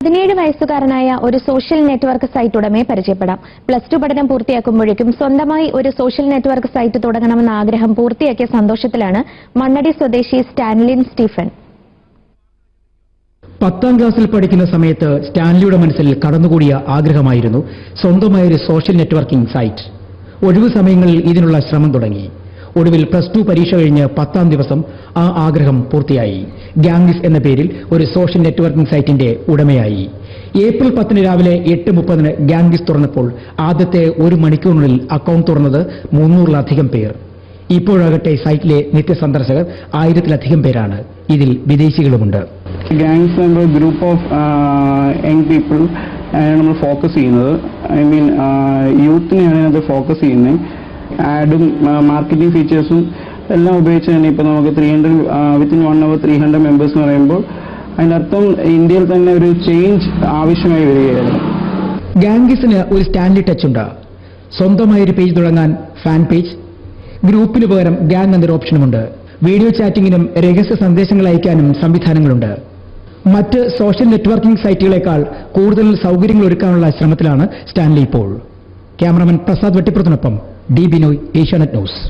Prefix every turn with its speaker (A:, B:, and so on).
A: 17 വയസ്സുകാരനായ ഒരു social network site ഉടമയെ പരിചയപ്പെടാം. +2 പഠനം പൂർത്തിയാക്കുമ്പോഴേക്കും സ്വന്തമായി ഒരു സോഷ്യൽ നെറ്റ്വർക്ക് സൈറ്റ് തുടങ്ങണമെന്ന ആഗ്രഹം പൂർത്തിയാക്കിയ സന്തോഷത്തിലാണ് മണ്ണടി സ്വദേശി സ്റ്റാൻലിൻ സ്റ്റീഫൻ.
B: 10ാം ക്ലാസ്സിൽ പഠിക്കുന്ന സമയത്ത് സ്റ്റാൻലിയുടെ മനസ്സിൽ കടന്നുകൂടിയ ആഗ്രഹമായിരുന്നു സ്വന്തമായൊരു സോഷ്യൽ നെറ്റ്വർക്കിംഗ് സൈറ്റ്. ഒഴിവു സമയങ്ങളിൽ ഇതിനുള്ള ശ്രമം തുടങ്ങി. ഒടുവിൽ +2 പരീക്ഷ കഴിഞ്ഞ് 10ാം ദിവസം ആ ആഗ്രഹം പൂർത്തിയായി. ഗാംഗിസ് എന്ന പേരിൽ ഒരു സോഷ്യൽ നെറ്റ്വർക്കിംഗ് സൈറ്റിന്റെ ഉടമയായി. ഏപ്രിൽ 10 രാവിലെ 8:30 ഗാംഗിസ് തുറന്നപ്പോൾ ആദ്യത്തെ 1 മണിക്കൂറിനുള്ളിൽ അക്കൌണ്ട് തുറന്നത് 300-ലധികം പേർ. ഇപ്പോഴാകട്ടെ സൈറ്റിലെ നിത്യസന്ദർശകർ 1000-ലധികം പേരാണ്. ഇതിൽ വിദേശികളുമുണ്ട്.
C: ഗാംഗ്സ് എന്ന ഗ്രൂപ്പ് ഓഫ് യങ് പീപ്പിൾ നമ്മൾ ഫോക്കസ് ചെയ്യുന്നത്. ഐ മീൻ യൂത്തിനെയാണ് അത് ഫോക്കസ് ചെയ്യുന്നത്. ആഡും മാർക്കറ്റിംഗ് ഫീച്ചേഴ്സും എല്ലാം ഉപയോഗിച്ച് തന്നെ ഇപ്പോൾ നമുക്ക് 300 വിത്തിൻ 1 hour 300 മെമ്പേഴ്സ് എന്ന് പറയുമ്പോൾ അതിൻ്റെ അർത്ഥം ഇന്ത്യയിൽ തന്നെ ഒരു ചേഞ്ച് ആവശ്യമായി വരികയാണ്.
B: ഗാംഗിസിന് ഒരു സ്റ്റാൻലി ടച്ച് ഉണ്ട്. സ്വന്തമായൊരു പേജ് തുടങ്ങാൻ ഫാൻ പേജ്, ഗ്രൂപ്പിന് പകരം ഗാങ് എന്നൊരു ഓപ്ഷനുമുണ്ട്. വീഡിയോ ചാറ്റിംഗിനും രഹസ്യ സന്ദേശങ്ങൾ അയക്കാനും സംവിധാനങ്ങളുണ്ട്. മറ്റ് സോഷ്യൽ നെറ്റ്വർക്കിംഗ് സൈറ്റുകളേക്കാൾ കൂടുതൽ സൗകര്യങ്ങൾ ഒരുക്കാനുള്ള ശ്രമത്തിലാണ് സ്റ്റാൻലി ഇപ്പോൾ. ക്യാമറമാൻ പ്രസാദ് വെട്ടിപ്പുറത്തിനൊപ്പം ഡി ബിനോയ്, ഏഷ്യാനെറ്റ് ന്യൂസ്.